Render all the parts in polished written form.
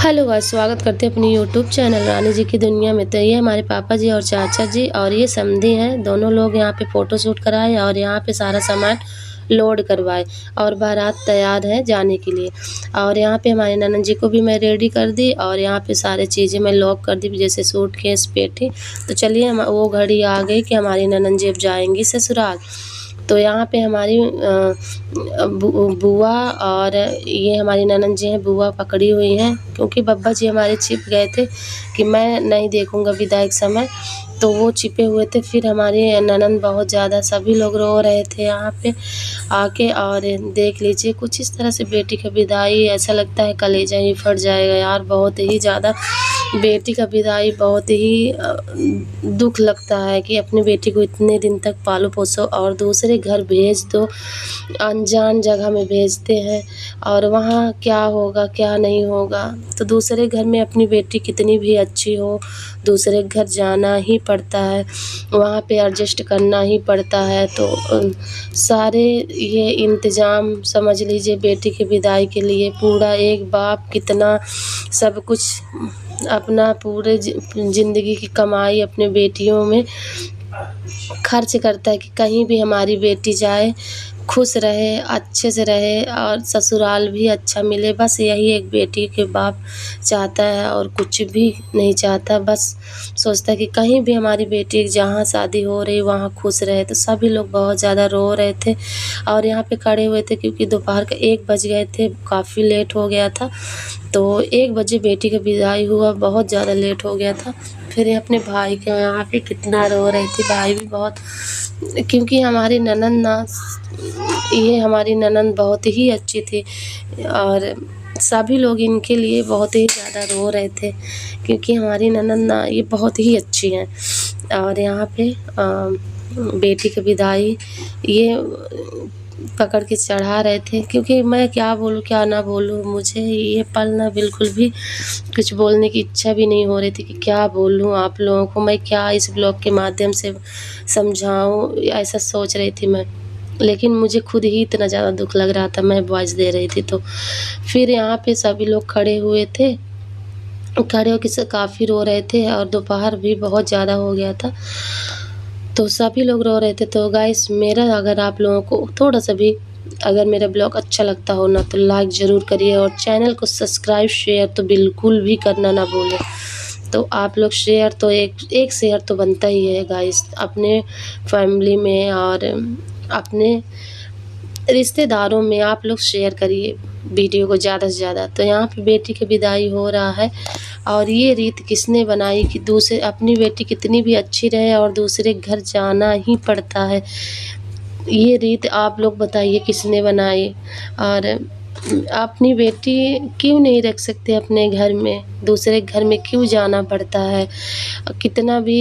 Hello guys, स्वागत करते हैं अपनी यूट्यूब चैनल रानी जी की दुनिया में। तो ये हमारे पापा जी और चाचा जी और ये समधी हैं। दोनों लोग यहाँ पे फ़ोटो शूट कराए और यहाँ पे सारा सामान लोड करवाए और बारात तैयार है जाने के लिए। और यहाँ पे हमारे ननद जी को भी मैं रेडी कर दी और यहाँ पे सारी चीज़ें मैं लॉक कर दी, जैसे सूटकेस, पेटी। तो चलिए हम वो घड़ी आ गई कि हमारी ननद जी अब जाएंगी ससुराल। तो यहाँ पे हमारी बुआ और ये हमारी ननद जी हैं, बुआ पकड़ी हुई हैं क्योंकि बब्बा जी हमारे छिप गए थे कि मैं नहीं देखूँगा विदाई के समय, तो वो छिपे हुए थे। फिर हमारी ननद बहुत ज़्यादा, सभी लोग रो रहे थे यहाँ पे आके। और देख लीजिए कुछ इस तरह से बेटी का विदाई, ऐसा लगता है कलेजा ही फट जाएगा यार। बहुत ही ज़्यादा बेटी का विदाई बहुत ही दुख लगता है कि अपनी बेटी को इतने दिन तक पालो पोसो और दूसरे घर भेज दो, अनजान जगह में भेजते हैं और वहाँ क्या होगा क्या नहीं होगा। तो दूसरे घर में अपनी बेटी कितनी भी अच्छी हो, दूसरे घर जाना ही पड़ता है, वहाँ पे एडजस्ट करना ही पड़ता है। तो सारे ये इंतज़ाम समझ लीजिए बेटी की विदाई के लिए पूरा एक बाप कितना सब कुछ अपना पूरे ज़िंदगी की कमाई अपने बेटियों में खर्च करता है कि कहीं भी हमारी बेटी जाए खुश रहे, अच्छे से रहे और ससुराल भी अच्छा मिले। बस यही एक बेटी के बाप चाहता है और कुछ भी नहीं चाहता। बस सोचता है कि कहीं भी हमारी बेटी जहाँ शादी हो रही वहाँ खुश रहे। तो सभी लोग बहुत ज़्यादा रो रहे थे और यहाँ पे खड़े हुए थे क्योंकि दोपहर के 1 बज गए थे, काफ़ी लेट हो गया था। तो 1 बजे बेटी का विदाई हुआ, बहुत ज़्यादा लेट हो गया था। फिर ये अपने भाई के यहाँ पे कितना रो रही थी, भाई भी बहुत, क्योंकि हमारी ननद ना, ये हमारी ननद बहुत ही अच्छी थी और सभी लोग इनके लिए बहुत ही ज़्यादा रो रहे थे क्योंकि हमारी ननद ना ये बहुत ही अच्छी हैं। और यहाँ पे बेटी की विदाई ये पकड़ के चढ़ा रहे थे क्योंकि मैं क्या बोलूँ क्या ना बोलूँ, मुझे ये पल ना बिल्कुल भी कुछ बोलने की इच्छा भी नहीं हो रही थी कि क्या बोलूँ आप लोगों को, मैं क्या इस ब्लॉग के माध्यम से समझाऊँ, ऐसा सोच रही थी मैं। लेकिन मुझे खुद ही इतना ज़्यादा दुख लग रहा था, मैं वॉइस दे रही थी। तो फिर यहाँ पे सभी लोग खड़े हुए थे, खड़े होकर काफ़ी रो रहे थे और दोपहर भी बहुत ज़्यादा हो गया था, तो सभी लोग रो रहे थे। तो गाइस, मेरा अगर आप लोगों को थोड़ा सा भी अगर मेरा ब्लॉग अच्छा लगता हो ना तो लाइक ज़रूर करिए और चैनल को सब्सक्राइब शेयर तो बिल्कुल भी करना ना भूलें। तो आप लोग शेयर तो एक शेयर तो बनता ही है गाइस, अपने फैमिली में और अपने रिश्तेदारों में आप लोग शेयर करिए वीडियो को ज़्यादा से ज़्यादा। तो यहाँ पे बेटी की विदाई हो रहा है और ये रीत किसने बनाई कि दूसरे अपनी बेटी कितनी भी अच्छी रहे और दूसरे घर जाना ही पड़ता है। ये रीत आप लोग बताइए किसने बनाई। और अपनी बेटी क्यों नहीं रख सकते अपने घर में, दूसरे घर में क्यों जाना पड़ता है। कितना भी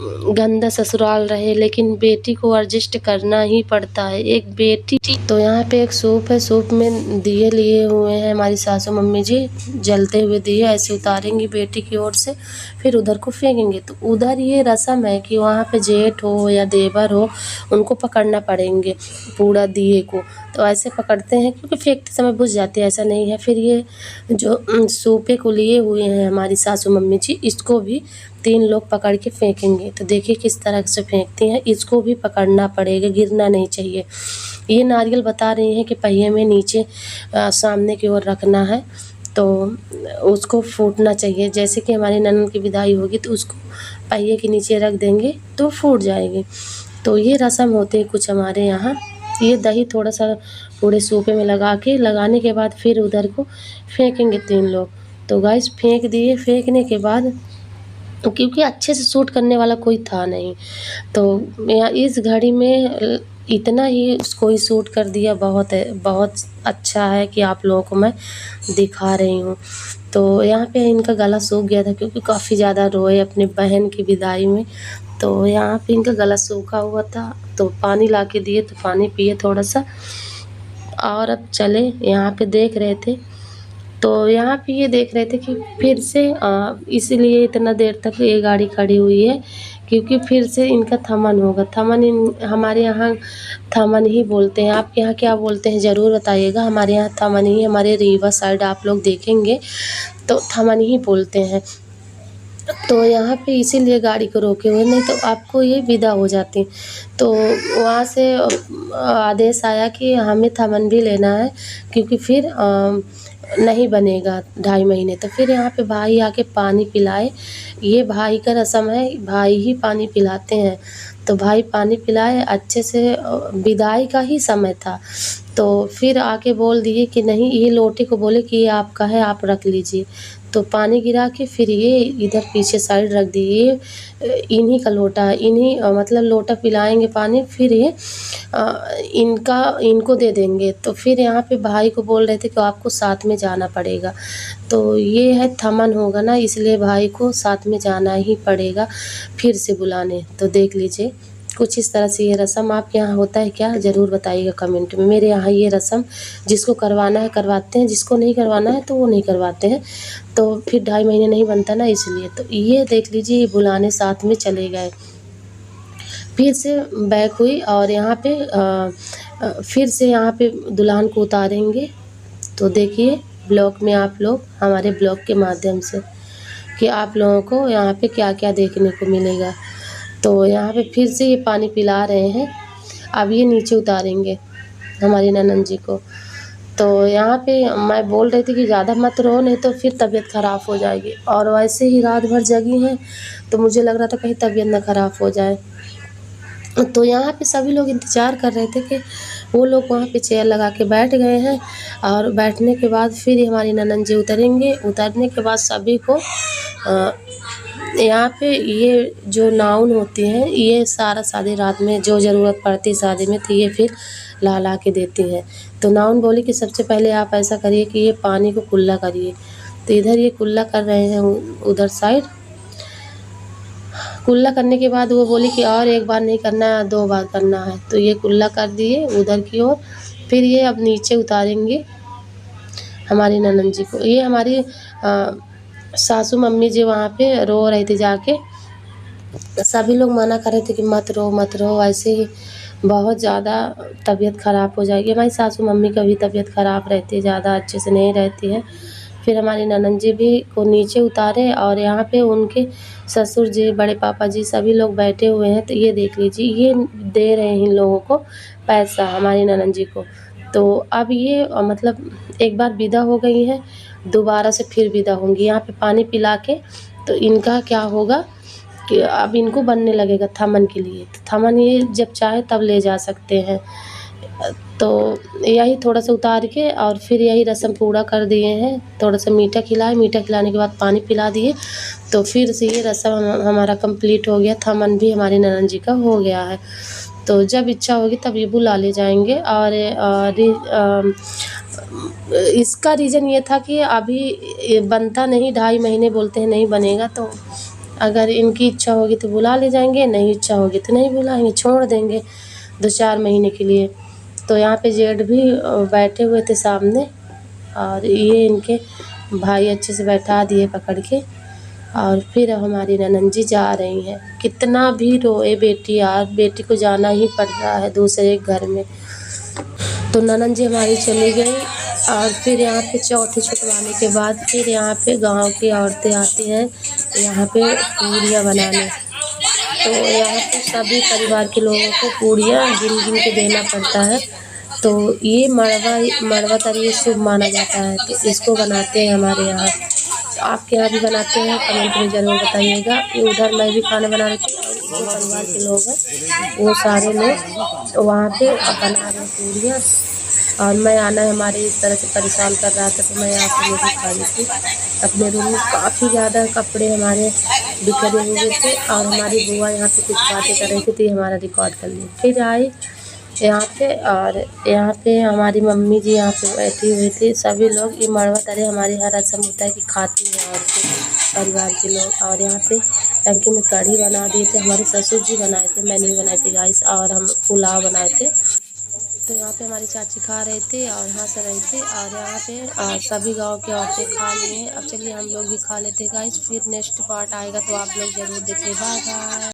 गंदा ससुराल रहे लेकिन बेटी को एडजस्ट करना ही पड़ता है, एक बेटी। तो यहाँ पे एक सूप है, सूप में दिए लिए हुए हैं हमारी सासू मम्मी जी, जलते हुए दिए ऐसे उतारेंगी बेटी की ओर से, फिर उधर को फेंकेंगे। तो उधर ये रस्म है कि वहाँ पे जेठ हो या देवर हो उनको पकड़ना पड़ेंगे पूरा दिए को। तो ऐसे पकड़ते हैं क्योंकि फेंकते समय बुझ जाते हैं, ऐसा नहीं है। फिर ये जो सूपे को लिए हुए हैं हमारी सासू मम्मी जी, इसको भी 3 लोग पकड़ के फेंकेंगे। तो देखिए किस तरह से फेंकती हैं, इसको भी पकड़ना पड़ेगा, गिरना नहीं चाहिए। ये नारियल बता रही हैं कि पहिए में नीचे सामने की ओर रखना है, तो उसको फूटना चाहिए। जैसे कि हमारी ननद की विदाई होगी तो उसको पहिए के नीचे रख देंगे तो फूट जाएगी। तो ये रस्म होते हैं कुछ हमारे यहाँ। ये दही थोड़ा सा पूरे सूपे में लगाने के बाद फिर उधर को फेंकेंगे 3 लोग। तो गाइस फेंक दिए, फेंकने के बाद क्योंकि अच्छे से शूट करने वाला कोई था नहीं, तो यहाँ इस घड़ी में इतना ही कोई शूट कर दिया, बहुत है, बहुत अच्छा है कि आप लोगों को मैं दिखा रही हूँ। तो यहाँ पे इनका गला सूख गया था क्योंकि काफ़ी ज़्यादा रोए अपनी बहन की विदाई में। तो यहाँ पे इनका गला सूखा हुआ था तो पानी ला के दिए, तो पानी पिए थोड़ा सा और अब चले। यहाँ पे देख रहे थे, तो यहाँ पे ये देख रहे थे कि फिर से इसीलिए इतना देर तक ये गाड़ी खड़ी हुई है क्योंकि फिर से इनका थमन होगा। थमन हमारे यहाँ थमन ही बोलते हैं। आपके यहाँ क्या बोलते हैं ज़रूर बताइएगा। हमारे यहाँ थमन ही, हमारे रीवा साइड आप लोग देखेंगे तो थमन ही बोलते हैं। तो यहाँ पे इसीलिए गाड़ी को रोके हुए, नहीं तो आपको ये विदा हो जाती। तो वहाँ से आदेश आया कि हमें थमन भी लेना है, क्योंकि फिर नहीं बनेगा 2.5 महीने। तो फिर यहाँ पे भाई आके पानी पिलाए। ये भाई का रस्म है, भाई ही पानी पिलाते हैं। तो भाई पानी पिलाए अच्छे से, विदाई का ही समय था। तो फिर आके बोल दिए कि नहीं, ये लोटे को बोले कि ये आपका है, आप रख लीजिए। तो पानी गिरा के फिर ये इधर पीछे साइड रख दिए। इन्हीं का लोटा है, इन्हीं मतलब लोटा पिलाएंगे पानी, फिर ये इनको दे देंगे। तो फिर यहाँ पे भाई को बोल रहे थे कि आपको साथ में जाना पड़ेगा। तो ये है थमन होगा ना, इसलिए भाई को साथ में जाना ही पड़ेगा फिर से बुलाने। तो देख लीजिए कुछ इस तरह से ये रस्म आपके यहाँ होता है क्या, ज़रूर बताइएगा कमेंट में। मेरे यहाँ ये रस्म जिसको करवाना है करवाते हैं, जिसको नहीं करवाना है तो वो नहीं करवाते हैं। तो फिर 2.5 महीने नहीं बनता ना, इसलिए। तो ये देख लीजिए, ये बुलाने साथ में चले गए। फिर से बैक हुई और यहाँ पे फिर से यहाँ पे दुल्हन को उतारेंगे। तो देखिए ब्लॉग में आप लोग, हमारे ब्लॉग के माध्यम से, कि आप लोगों को यहाँ पे क्या क्या देखने को मिलेगा। तो यहाँ पे फिर से ये पानी पिला रहे हैं। अब ये नीचे उतारेंगे हमारी ननंद जी को। तो यहाँ पे मैं बोल रही थी कि ज़्यादा मत रो, नहीं तो फिर तबीयत ख़राब हो जाएगी। और वैसे ही रात भर जगी हैं, तो मुझे लग रहा था कहीं तबीयत ना ख़राब हो जाए। तो यहाँ पे सभी लोग इंतज़ार कर रहे थे कि वो लोग वहाँ पे चेयर लगा के बैठ गए हैं। और बैठने के बाद फिर हमारी ननंद जी उतरेंगे। उतरने के बाद सभी को यहाँ पे ये जो नाउन होती हैं, ये सारा शादी रात में जो ज़रूरत पड़ती शादी में, तो ये फिर ला के देती हैं। तो नाउन बोली कि सबसे पहले आप ऐसा करिए कि ये पानी को कुल्ला करिए। तो इधर ये कुल्ला कर रहे हैं, उधर साइड कुल्ला करने के बाद वो बोली कि और एक बार नहीं करना है, 2 बार करना है। तो ये कुल्ला कर दिए उधर की ओर। फिर ये अब नीचे उतारेंगे हमारी ननंद जी को। ये हमारी सासू मम्मी जी वहाँ पे रो रही थी जाके। सभी लोग मना कर रहे थे कि मत रो मत रो, ऐसे ही बहुत ज़्यादा तबीयत ख़राब हो जाएगी। हमारी सासू मम्मी का भी तबीयत ख़राब रहती है, ज़्यादा अच्छे से नहीं रहती है। फिर हमारी ननंद जी भी को नीचे उतारे और यहाँ पे उनके ससुर जी, बड़े पापा जी सभी लोग बैठे हुए हैं। तो ये देख लीजिए, ये दे रहे हैं इन लोगों को पैसा, हमारी ननंद जी को। तो अब ये मतलब एक बार विदा हो गई हैं, दोबारा से फिर विदा होंगी। यहाँ पे पानी पिला के तो इनका क्या होगा कि अब इनको बनने लगेगा थमन के लिए। तो थमन ये जब चाहे तब ले जा सकते हैं। तो यही थोड़ा सा उतार के और फिर यही रस्म पूरा कर दिए हैं। थोड़ा सा मीठा खिलाए, मीठा खिलाने के बाद पानी पिला दिए। तो फिर से ये रस्म हमारा कंप्लीट हो गया। थमन भी हमारी ननंद जी का हो गया है। तो जब इच्छा होगी तब ये बुला ले जाएंगे। और इसका रीज़न ये था कि अभी ये बनता नहीं, 2.5 महीने बोलते हैं नहीं बनेगा। तो अगर इनकी इच्छा होगी तो बुला ले जाएंगे, नहीं इच्छा होगी तो नहीं बुलाएंगे, छोड़ देंगे 2-4 महीने के लिए। तो यहाँ पे जेठ भी बैठे हुए थे सामने, और ये इनके भाई अच्छे से बैठा दिए पकड़ के। और फिर हमारी ननंद जी जा रही हैं। कितना भी रोए बेटी यार, बेटी को जाना ही पड़ रहा है दूसरे घर में। तो ननंद जी हमारी चली गई। और फिर यहाँ पे चौथी छुटवाने के बाद फिर यहाँ पे गांव की औरतें आती हैं यहाँ पे पूड़ियाँ बनाने। तो यहाँ पे सभी परिवार के लोगों को पूड़ियाँ गिन गिन के देना पड़ता है। तो ये मड़वा तरी शुभ माना जाता है, तो इसको बनाते हैं हमारे यहाँ। आपके यहाँ भी बनाते हैं, कमेंट में ज़रूर बताइएगा। उधर मैं भी खाना बना रही थी और जो परिवार के लोग हैं वो सारे लोग वहाँ पे बना रहे पूड़ियाँ। और मैं आना हमारे इस तरह से परेशान कर रहा था, तो मैं यहाँ पे रोटी खा रही थी अपने रूम में। काफ़ी ज़्यादा कपड़े हमारे बिखरे हुए थे और हमारी बुआ यहाँ पे कुछ बातें कर रही थी, तो ये हमारा रिकॉर्ड कर लिया। फिर आई यहाँ पे, और यहाँ पे हमारी मम्मी जी यहाँ पे बैठी हुई थी। सभी लोग ये मड़वा तरे हमारे यहाँ रस्म होता है कि खाती हैं औरतें, परिवार के लोग। और यहाँ पे टंकी में कढ़ी बना दिए थे, हमारे ससुर जी बनाए थे, मैं नहीं बनाई थी गाइस। और हम पुलाव बनाए थे। तो यहाँ पे हमारी चाची खा रहे थे और हंस रहे थे। और यहाँ पे सभी गांव की औरतें खा लिए हैं। अब चलिए हम लोग भी खा लेते गाइस। फिर नेक्स्ट पार्ट आएगा तो आप लोग ज़रूर देखिए। Bye bye.